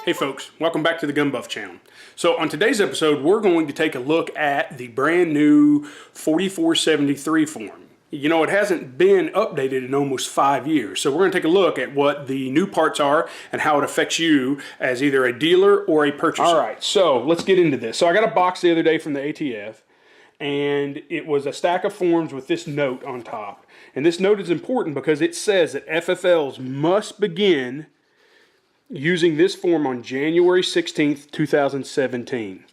Hey folks, welcome back to the Gun Buff channel. So on today's episode, we're going to take a look at the brand new 4473 form. You know, it hasn't been updated in almost 5 years. So we're going to take a look at what the new parts are and how it affects you as either a dealer or a purchaser. All right, so let's get into this. So I got a box the other day from the ATF, and it was a stack of forms with this note on top. And this note is important because it says that FFLs must begin using this form on January 16th, 2017.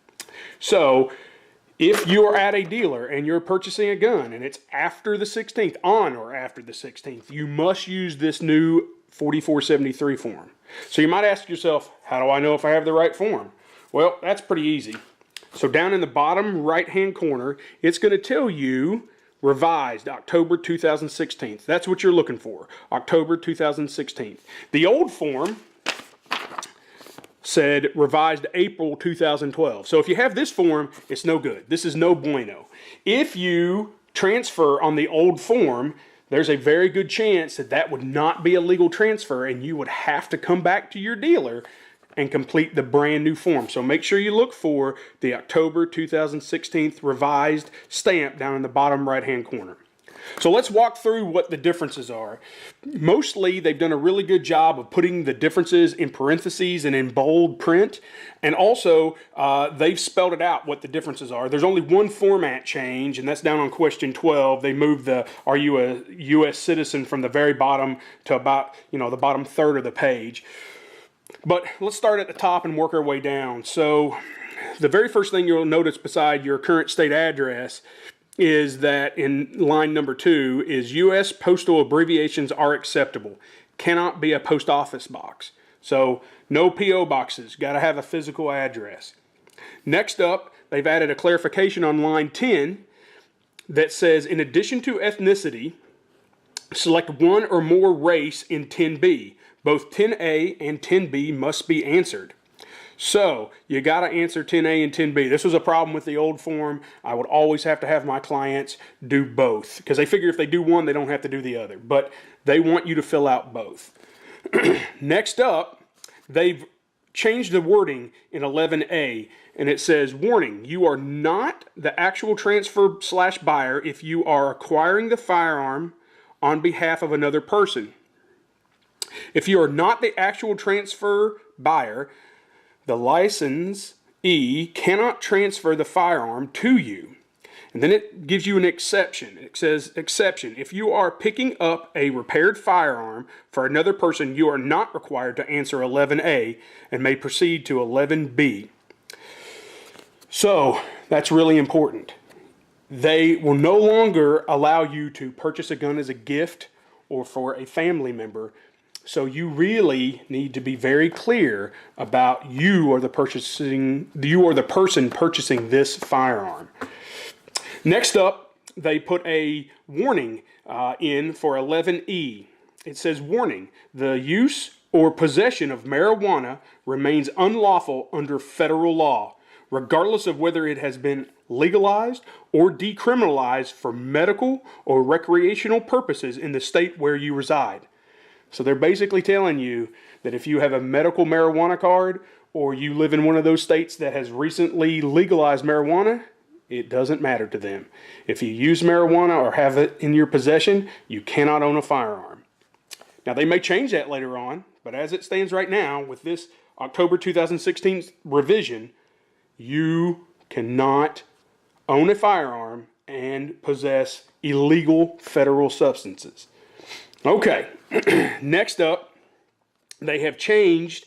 So if you're at a dealer and you're purchasing a gun and it's after the 16th, on or after the 16th, you must use this new 4473 form. So you might ask yourself, how do I know if I have the right form? Well, that's pretty easy. So down in the bottom right-hand corner, it's going to tell you revised October 2016. That's what you're looking for, October 2016. The old form said revised April 2012. So if you have this form, it's no good. This is no bueno. If you transfer on the old form, there's a very good chance that that would not be a legal transfer and you would have to come back to your dealer and complete the brand new form. So make sure you look for the October 2016 revised stamp down in the bottom right hand corner. So let's walk through what the differences are. Mostly they've done a really good job of putting the differences in parentheses and in bold print, and also they've spelled it out what the differences are. There's only one format change, and that's down on question 12. They moved the "Are you a U.S. citizen?" from the very bottom to about, the bottom third of the page. But let's start at the top and work our way down. So the very first thing you'll notice beside your current state address is that in line number 2 is U.S. postal abbreviations are acceptable. Cannot be a post office box. So no P.O. boxes. Got to have a physical address. Next up, they've added a clarification on line 10 that says, in addition to ethnicity, select one or more race in 10B. Both 10A and 10B must be answered. So you got to answer 10A and 10B. This was a problem with the old form. I would always have to have my clients do both because they figure if they do one, they don't have to do the other. But they want you to fill out both. Next up, they've changed the wording in 11A, and it says, warning, you are not the actual transfer/buyer if you are acquiring the firearm on behalf of another person. If you are not the actual transfer buyer, the licensee cannot transfer the firearm to you. And then it gives you an exception. It says, exception, if you are picking up a repaired firearm for another person, you are not required to answer 11A and may proceed to 11B. So that's really important. They will no longer allow you to purchase a gun as a gift or for a family member. So you really need to be very clear about you are the person purchasing this firearm. Next up, they put a warning in for 11E. It says, warning, the use or possession of marijuana remains unlawful under federal law, regardless of whether it has been legalized or decriminalized for medical or recreational purposes in the state where you reside. So they're basically telling you that if you have a medical marijuana card or you live in one of those states that has recently legalized marijuana, it doesn't matter to them. If you use marijuana or have it in your possession, you cannot own a firearm. Now they may change that later on, but as it stands right now with this October 2016 revision, you cannot own a firearm and possess illegal federal substances. Okay, next up, they have changed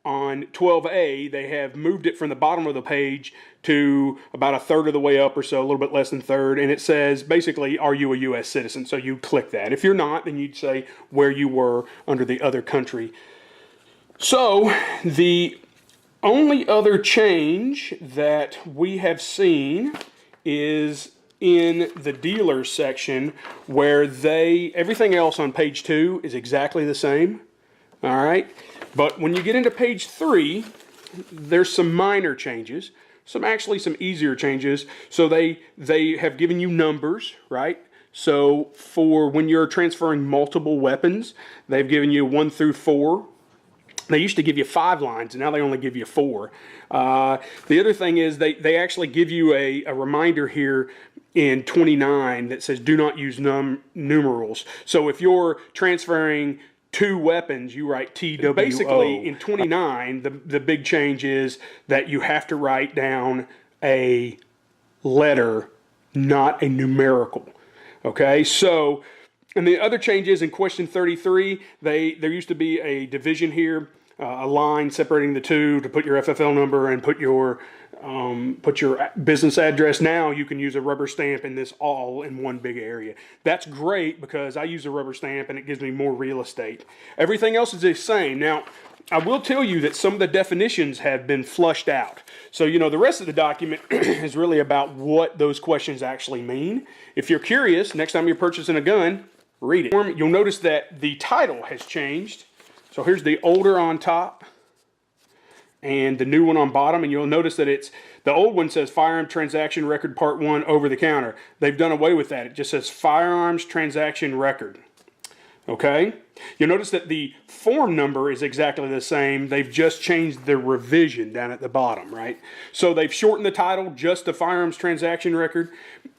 on 12A. They have moved it from the bottom of the page to about a third of the way up or so, a little bit less than third, and it says basically, are you a U.S. citizen? So you click that. If you're not, then you'd say where you were under the other country. So the only other change that we have seen is in the dealer section where everything else on page 2 is exactly the same. All right. But when you get into page 3, there's some minor changes, some easier changes. So they have given you numbers, right? So for when you're transferring multiple weapons, they've given you 1 through 4. They used to give you 5 lines, and now they only give you 4. The other thing is they actually give you a reminder here in 29 that says do not use numerals. So if you're transferring 2 weapons, you write TWO. Basically, in 29, the big change is that you have to write down a letter, not a numerical. Okay, so, and the other changes in question 33, there used to be a division here, a line separating the two to put your FFL number and put your business address. Now you can use a rubber stamp in this all in one big area. That's great because I use a rubber stamp and it gives me more real estate. Everything else is the same. Now, I will tell you that some of the definitions have been flushed out. So, you know, the rest of the document is really about what those questions actually mean. If you're curious, next time you're purchasing a gun, read it. You'll notice that the title has changed. So here's the older on top and the new one on bottom, and you'll notice that the old one says Firearm Transaction Record Part 1 over the counter. They've done away with that. It just says Firearms Transaction Record. Okay? You'll notice that the form number is exactly the same. They've just changed the revision down at the bottom, right? So they've shortened the title just to Firearms Transaction Record,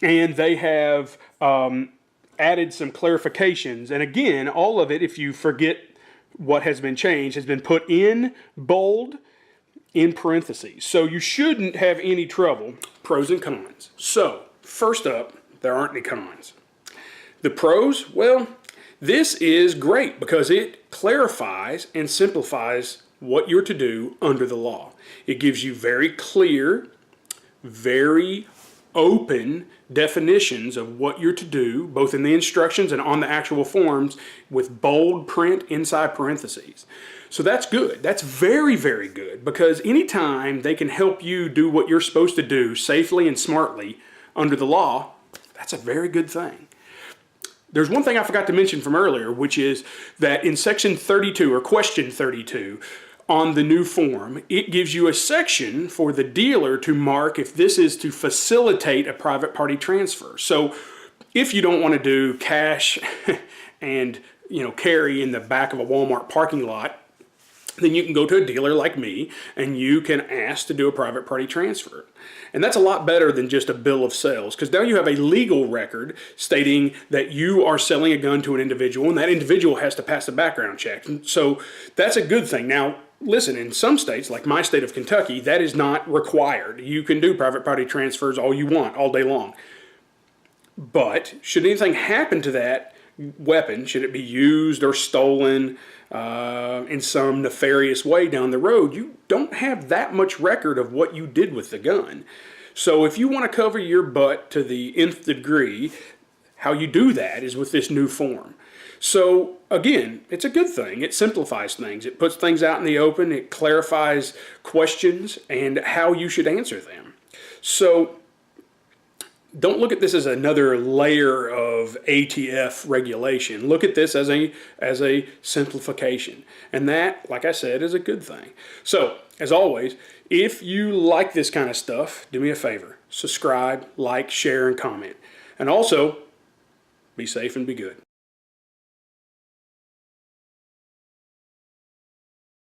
and they have added some clarifications. And again, all of it, if you forget what has been changed, has been put in bold, in parentheses. So you shouldn't have any trouble. Pros and cons. So, first up, there aren't any cons. The pros, well, this is great because it clarifies and simplifies what you're to do under the law. It gives you very clear, very open definitions of what you're to do, both in the instructions and on the actual forms, with bold print inside parentheses. So that's good. That's very, very good, because anytime they can help you do what you're supposed to do safely and smartly under the law, that's a very good thing. There's one thing I forgot to mention from earlier, which is that in section 32, or question 32, on the new form, it gives you a section for the dealer to mark if this is to facilitate a private party transfer. So if you don't want to do cash and carry in the back of a Walmart parking lot, then you can go to a dealer like me and you can ask to do a private party transfer. And that's a lot better than just a bill of sales, because now you have a legal record stating that you are selling a gun to an individual, and that individual has to pass a background check. So that's a good thing. Now, listen, in some states, like my state of Kentucky, that is not required. You can do private party transfers all you want, all day long. But should anything happen to that weapon, should it be used or stolen in some nefarious way down the road, you don't have that much record of what you did with the gun. So if you want to cover your butt to the nth degree, how you do that is with this new form. So again, it's a good thing. It simplifies things. It puts things out in the open. It clarifies questions and how you should answer them. So don't look at this as another layer of ATF regulation. Look at this as a simplification. And that, like I said, is a good thing. So, as always, if you like this kind of stuff, do me a favor. Subscribe, like, share, and comment. And also, be safe and be good.